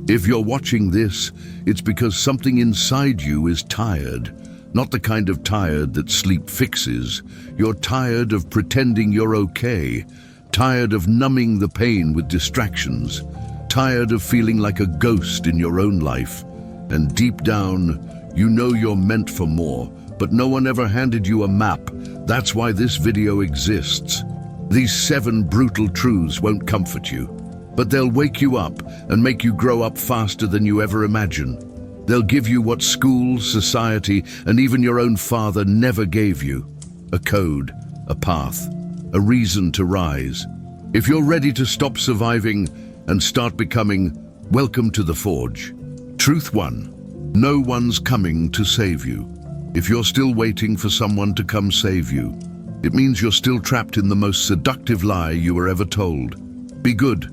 If you're watching this, it's because something inside you is tired. Not the kind of tired that sleep fixes. You're tired of pretending you're okay. Tired of numbing the pain with distractions. Tired of feeling like a ghost in your own life. And deep down, you know you're meant for more, but no one ever handed you a map. That's why this video exists. These 7 brutal truths won't comfort you, but they'll wake you up and make you grow up faster than you ever imagined. They'll give you what school, society, and even your own father never gave you. A code, a path, a reason to rise. If you're ready to stop surviving and start becoming, welcome to the Forge. Truth 1. No one's coming to save you. If you're still waiting for someone to come save you, it means you're still trapped in the most seductive lie you were ever told. Be good,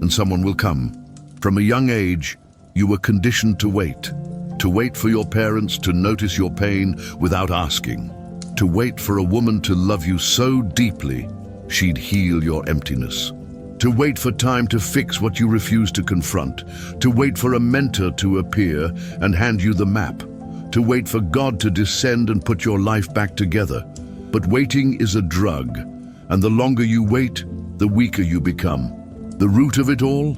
and someone will come. From a young age, you were conditioned to wait for your parents to notice your pain without asking, to wait for a woman to love you so deeply she'd heal your emptiness, to wait for time to fix what you refuse to confront, to wait for a mentor to appear and hand you the map, to wait for God to descend and put your life back together. But waiting is a drug, and the longer you wait, the weaker you become. The root of it all?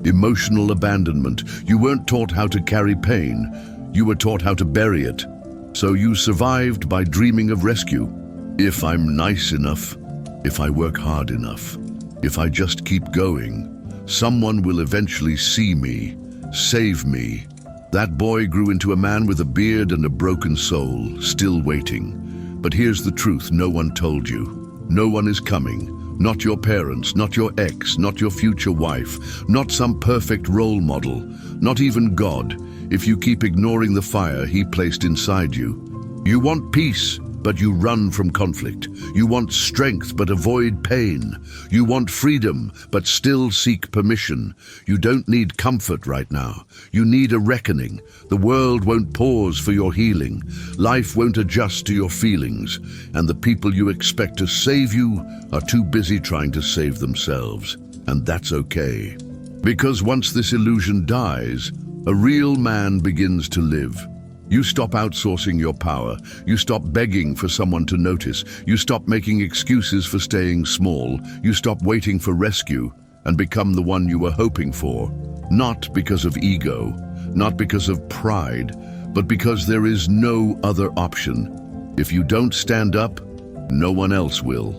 Emotional abandonment. You weren't taught how to carry pain. You were taught how to bury it. So you survived by dreaming of rescue. If I'm nice enough, if I work hard enough, if I just keep going, someone will eventually see me, save me. That boy grew into a man with a beard and a broken soul, still waiting. But here's the truth no one told you. No one is coming. Not your parents, not your ex, not your future wife, not some perfect role model, not even God, if you keep ignoring the fire He placed inside you. You want peace, but you run from conflict. You want strength, but avoid pain. You want freedom, but still seek permission. You don't need comfort right now. You need a reckoning. The world won't pause for your healing. Life won't adjust to your feelings. And the people you expect to save you are too busy trying to save themselves. And that's okay. Because once this illusion dies, a real man begins to live. You stop outsourcing your power. You stop begging for someone to notice. You stop making excuses for staying small. You stop waiting for rescue and become the one you were hoping for. Not because of ego, not because of pride, but because there is no other option. If you don't stand up, no one else will.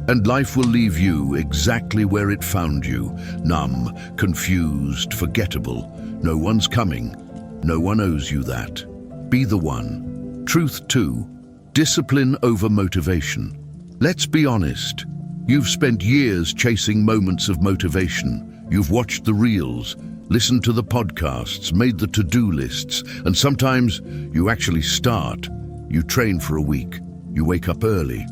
And life will leave you exactly where it found you, numb, confused, forgettable. No one's coming. No one owes you that. Be the one. Truth 2. Discipline over motivation. Let's be honest. You've spent years chasing moments of motivation. You've watched the reels, listened to the podcasts, made the to-do lists, and sometimes you actually start. You train for a week. You wake up early.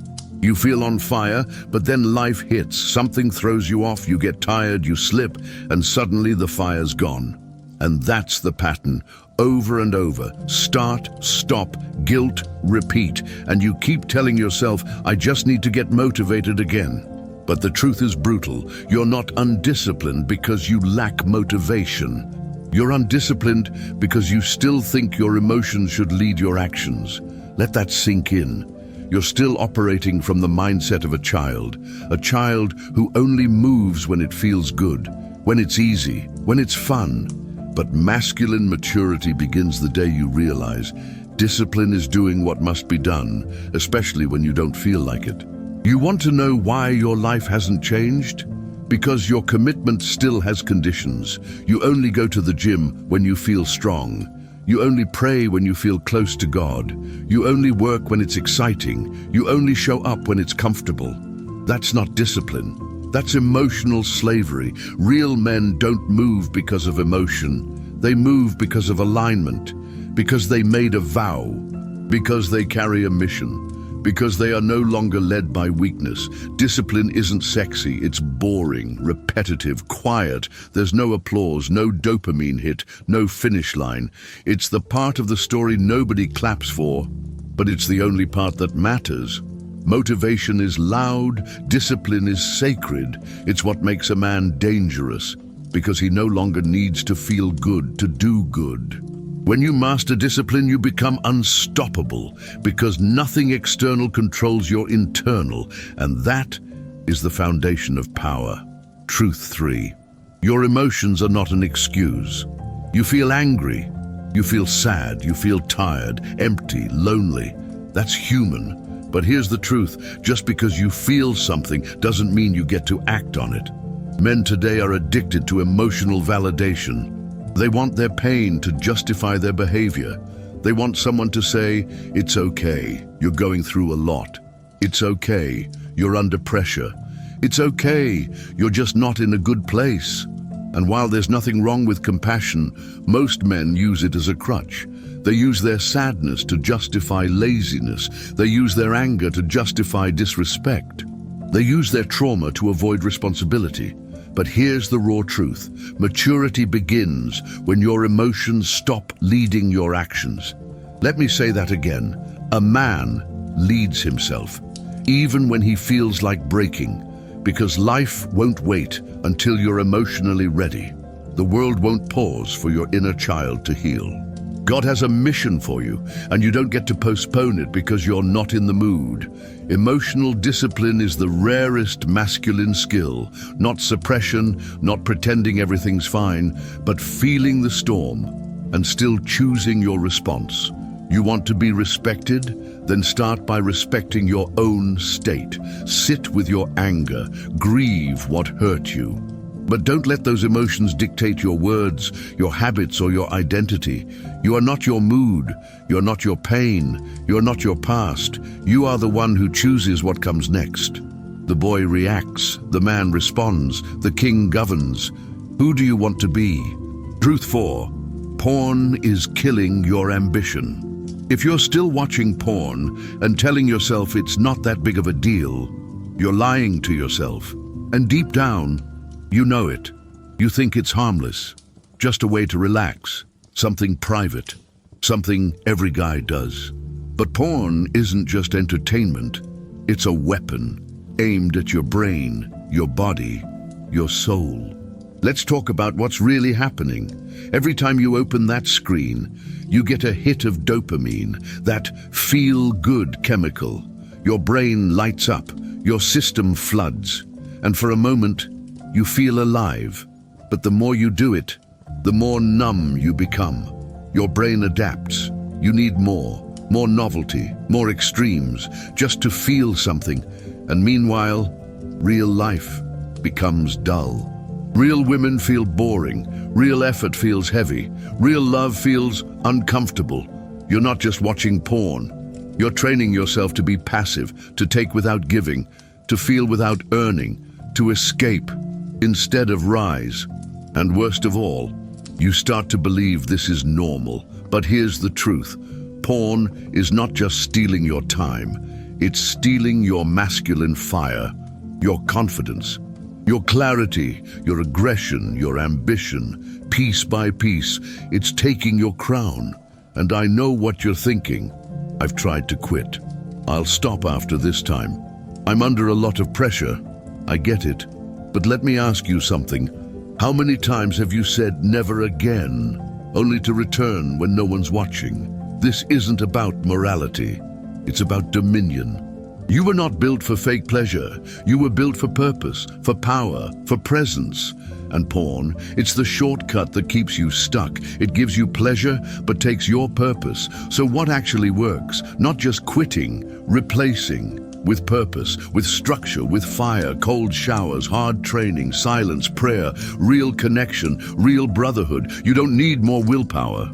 You feel on fire, but then life hits. Something throws you off, you get tired, you slip, and suddenly the fire's gone. And that's the pattern. Over and over. Start, stop, guilt, repeat. And you keep telling yourself, I just need to get motivated again. But the truth is brutal. You're not undisciplined because you lack motivation. You're undisciplined because you still think your emotions should lead your actions. Let that sink in. You're still operating from the mindset of a child who only moves when it feels good, when it's easy, when it's fun. But masculine maturity begins the day you realize discipline is doing what must be done, especially when you don't feel like it. You want to know why your life hasn't changed? Because your commitment still has conditions. You only go to the gym when you feel strong. You only pray when you feel close to God. You only work when it's exciting. You only show up when it's comfortable. That's not discipline. That's emotional slavery. Real men don't move because of emotion. They move because of alignment, because they made a vow, because they carry a mission, because they are no longer led by weakness. Discipline isn't sexy. It's boring, repetitive, quiet. There's no applause, no dopamine hit, no finish line. It's the part of the story nobody claps for, but it's the only part that matters. Motivation is loud, discipline is sacred. It's what makes a man dangerous. because he no longer needs to feel good to do good. When you master discipline, you become unstoppable because nothing external controls your internal, and that is the foundation of power. Truth 3. Your emotions are not an excuse. You feel angry, you feel sad, you feel tired, empty, lonely. That's human. But here's the truth, just because you feel something doesn't mean you get to act on it. Men today are addicted to emotional validation. They want their pain to justify their behavior. They want someone to say, "It's okay, you're going through a lot. It's okay, you're under pressure. It's okay, you're just not in a good place." And while there's nothing wrong with compassion, most men use it as a crutch. They use their sadness to justify laziness. They use their anger to justify disrespect. They use their trauma to avoid responsibility. But here's the raw truth. Maturity begins when your emotions stop leading your actions. Let me say that again. A man leads himself, even when he feels like breaking, because life won't wait until you're emotionally ready. The world won't pause for your inner child to heal. God has a mission for you, and you don't get to postpone it because you're not in the mood. Emotional discipline is the rarest masculine skill, not suppression, not pretending everything's fine, but feeling the storm and still choosing your response. You want to be respected? Then start by respecting your own state. Sit with your anger, grieve what hurt you. But don't let those emotions dictate your words, your habits, or your identity. You are not your mood. You're not your pain. You're not your past. You are the one who chooses what comes next. The boy reacts. The man responds. The king governs. Who do you want to be? Truth 4. Porn is killing your ambition. If you're still watching porn and telling yourself it's not that big of a deal, you're lying to yourself. And deep down, you know it. You think it's harmless, just a way to relax, something private, something every guy does. But porn isn't just entertainment. It's a weapon aimed at your brain, your body, your soul. Let's talk about what's really happening. Every time you open that screen, you get a hit of dopamine, that feel-good chemical. Your brain lights up, your system floods, and for a moment, you feel alive. But the more you do it, the more numb you become. Your brain adapts. You need more novelty, more extremes, just to feel something. And meanwhile, real life becomes dull. Real women feel boring. Real effort feels heavy. Real love feels uncomfortable. You're not just watching porn. You're training yourself to be passive, to take without giving, to feel without earning, to escape instead of rise. And worst of all, you start to believe this is normal. But here's the truth. Porn is not just stealing your time. It's stealing your masculine fire, your confidence, your clarity, your aggression, your ambition. Piece by piece, it's taking your crown. And I know what you're thinking. I've tried to quit. I'll stop after this time. I'm under a lot of pressure. I get it. But let me ask you something. How many times have you said never again, only to return when no one's watching? This isn't about morality. It's about dominion. You were not built for fake pleasure. You were built for purpose, for power, for presence. And porn, it's the shortcut that keeps you stuck. It gives you pleasure, but takes your purpose. So what actually works? Not just quitting, replacing. With purpose, with structure, with fire, cold showers, hard training, silence, prayer, real connection, real brotherhood. You don't need more willpower.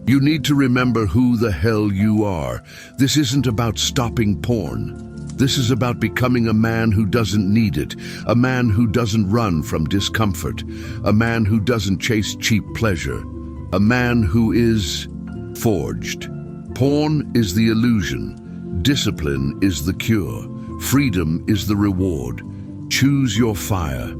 You need to remember who the hell you are. This isn't about stopping porn. This is about becoming a man who doesn't need it, a man who doesn't run from discomfort, a man who doesn't chase cheap pleasure, a man who is forged. Porn is the illusion. Discipline is the cure. Freedom is the reward. Choose your fire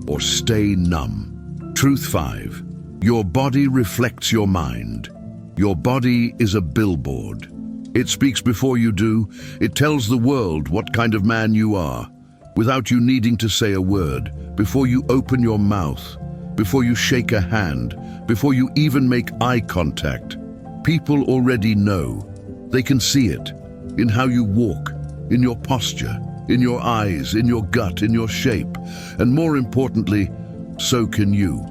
or stay numb. Truth 5. Your body reflects your mind. Your body is a billboard. It speaks before you do. It tells the world what kind of man you are, without you needing to say a word. Before you open your mouth, before you shake a hand, before you even make eye contact. People already know. They can see it in how you walk, in your posture, in your eyes, in your gut, in your shape. And more importantly, so can you.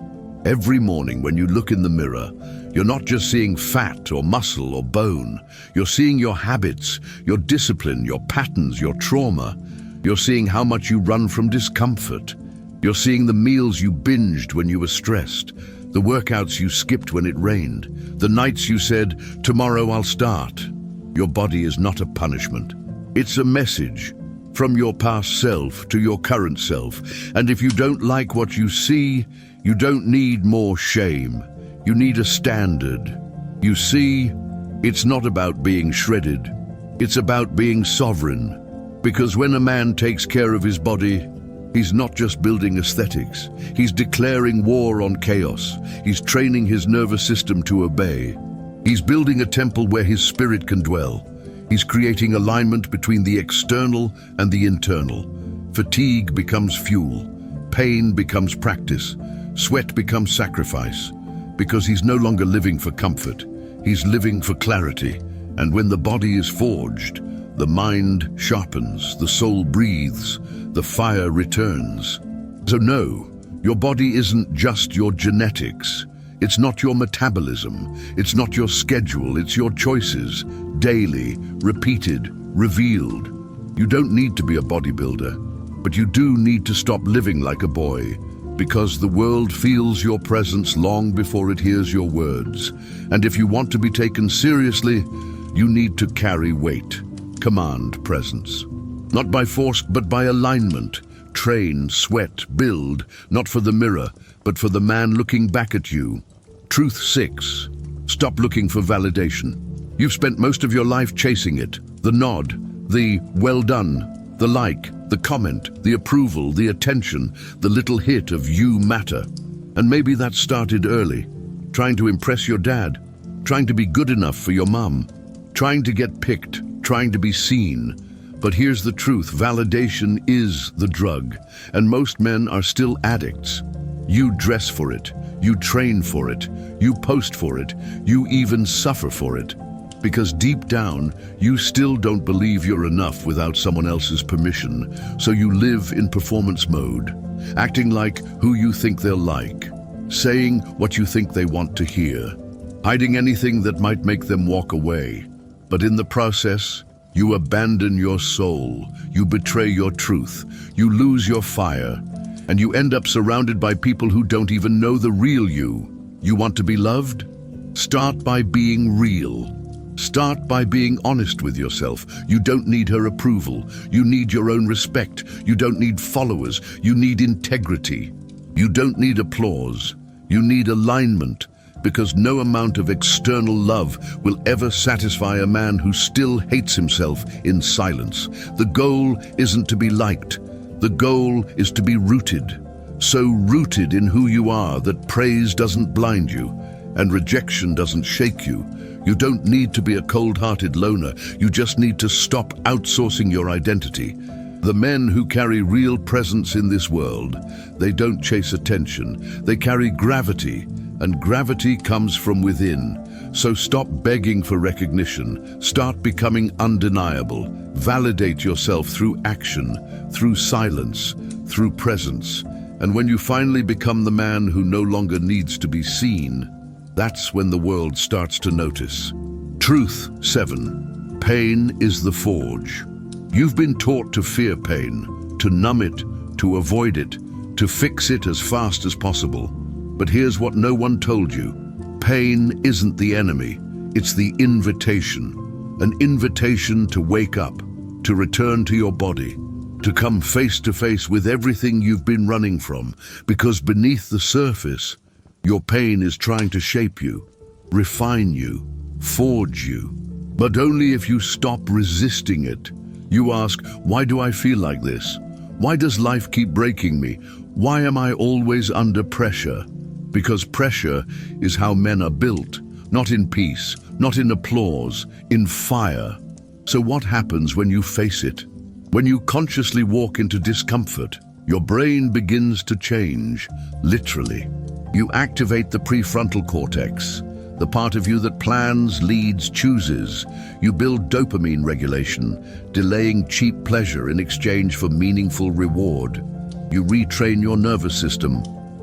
Every morning when you look in the mirror, you're not just seeing fat or muscle or bone. You're seeing your habits, your discipline, your patterns, your trauma. You're seeing how much you run from discomfort. You're seeing the meals you binged when you were stressed, the workouts you skipped when it rained, the nights you said, "Tomorrow I'll start." Your body is not a punishment. It's a message from your past self to your current self. And if you don't like what you see, you don't need more shame. You need a standard. You see, it's not about being shredded. It's about being sovereign. Because when a man takes care of his body, he's not just building aesthetics. He's declaring war on chaos. He's training his nervous system to obey. He's building a temple where his spirit can dwell. He's creating alignment between the external and the internal. Fatigue becomes fuel. Pain becomes practice. Sweat becomes sacrifice. Because he's no longer living for comfort. He's living for clarity. And when the body is forged, the mind sharpens, the soul breathes, the fire returns. So no, your body isn't just your genetics. It's not your metabolism. It's not your schedule. It's your choices, daily, repeated, revealed. You don't need to be a bodybuilder, but you do need to stop living like a boy, because the world feels your presence long before it hears your words. And if you want to be taken seriously, you need to carry weight, command presence. Not by force, but by alignment. Train, sweat, build, not for the mirror, but for the man looking back at you. Truth 6. Stop looking for validation. You've spent most of your life chasing it. The nod, the well done, the like, the comment, the approval, the attention, the little hit of you matter. And maybe that started early. Trying to impress your dad, trying to be good enough for your mum, trying to get picked, trying to be seen. But here's the truth, validation is the drug, and most men are still addicts. You dress for it, you train for it, you post for it, you even suffer for it. Because deep down, you still don't believe you're enough without someone else's permission, so you live in performance mode, acting like who you think they'll like, saying what you think they want to hear, hiding anything that might make them walk away. But in the process, you abandon your soul, you betray your truth, you lose your fire, and you end up surrounded by people who don't even know the real you. You want to be loved? Start by being real. Start by being honest with yourself. You don't need her approval. You need your own respect. You don't need followers. You need integrity. You don't need applause. You need alignment. Because no amount of external love will ever satisfy a man who still hates himself in silence. The goal isn't to be liked. The goal is to be rooted. So rooted in who you are that praise doesn't blind you and rejection doesn't shake you. You don't need to be a cold-hearted loner. You just need to stop outsourcing your identity. The men who carry real presence in this world, they don't chase attention. They carry gravity. And gravity comes from within. So stop begging for recognition. Start becoming undeniable. Validate yourself through action, through silence, through presence. And when you finally become the man who no longer needs to be seen, that's when the world starts to notice. Truth 7. Pain is the forge. You've been taught to fear pain, to numb it, to avoid it, to fix it as fast as possible. But here's what no one told you. Pain isn't the enemy, it's the invitation. An invitation to wake up, to return to your body, to come face to face with everything you've been running from. Because beneath the surface, your pain is trying to shape you, refine you, forge you. But only if you stop resisting it. You ask, why do I feel like this? Why does life keep breaking me? Why am I always under pressure? Because pressure is how men are built, not in peace, not in applause, in fire. So what happens when you face it? When you consciously walk into discomfort, your brain begins to change, literally. You activate the prefrontal cortex, the part of you that plans, leads, chooses. You build dopamine regulation, delaying cheap pleasure in exchange for meaningful reward. You retrain your nervous system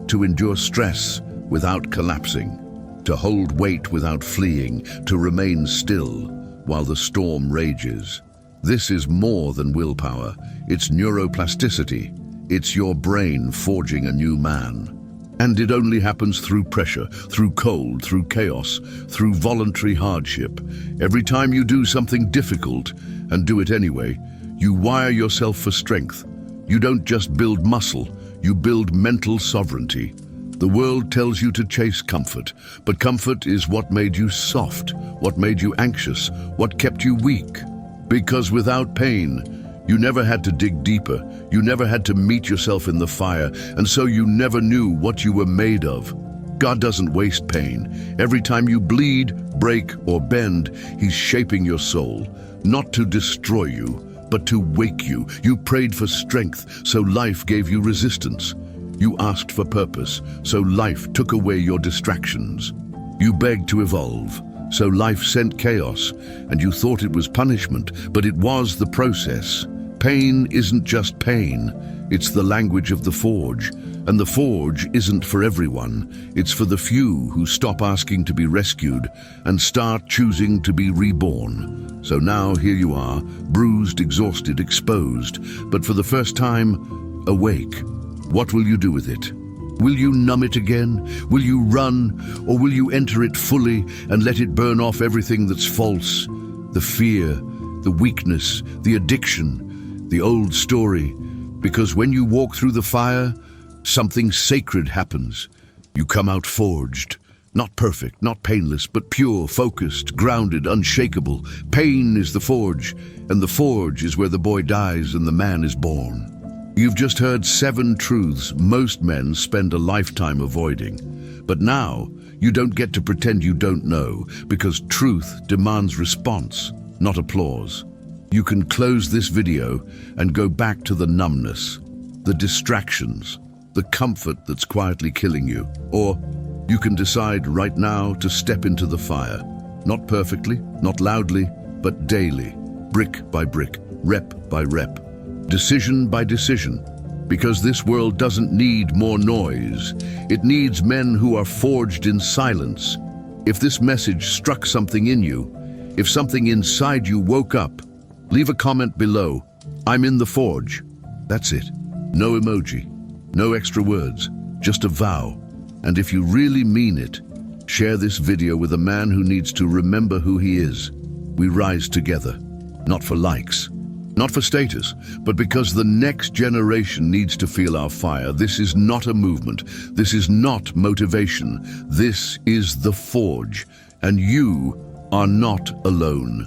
to endure stress without collapsing, to hold weight without fleeing, to remain still while the storm rages. This is more than willpower. It's neuroplasticity. It's your brain forging a new man. And it only happens through pressure, through cold, through chaos, through voluntary hardship. Every time you do something difficult, and do it anyway, you wire yourself for strength. You don't just build muscle, you build mental sovereignty. The world tells you to chase comfort, but comfort is what made you soft, what made you anxious, what kept you weak. Because without pain, you never had to dig deeper, you never had to meet yourself in the fire, and so you never knew what you were made of. God doesn't waste pain. Every time you bleed, break, or bend, He's shaping your soul, not to destroy you, but to wake you. You prayed for strength, so life gave you resistance. You asked for purpose, so life took away your distractions. You begged to evolve, so life sent chaos, and you thought it was punishment, but it was the process. Pain isn't just pain, it's the language of the forge, and the forge isn't for everyone. It's for the few who stop asking to be rescued and start choosing to be reborn. So now here you are, bruised, exhausted, exposed, but for the first time, awake. What will you do with it? Will you numb it again? Will you run? Or will you enter it fully and let it burn off everything that's false? The fear, the weakness, the addiction, the old story. Because when you walk through the fire, something sacred happens. You come out forged. Not perfect, not painless, but pure, focused, grounded, unshakable. Pain is the forge, and the forge is where the boy dies and the man is born. You've just heard 7 truths most men spend a lifetime avoiding. But now, you don't get to pretend you don't know, because truth demands response, not applause. You can close this video and go back to the numbness, the distractions, the comfort that's quietly killing you. Or you can decide right now to step into the fire, not perfectly, not loudly, but daily, brick by brick, rep by rep. Decision by decision, because this world doesn't need more noise. It needs men who are forged in silence. If this message struck something in you, if something inside you woke up, leave a comment below. I'm in the forge. That's it. No emoji, no extra words, just a vow. And if you really mean it, share this video with a man who needs to remember who he is. We rise together, not for likes, not for status, but because the next generation needs to feel our fire. This is not a movement. This is not motivation. This is the forge, and you are not alone.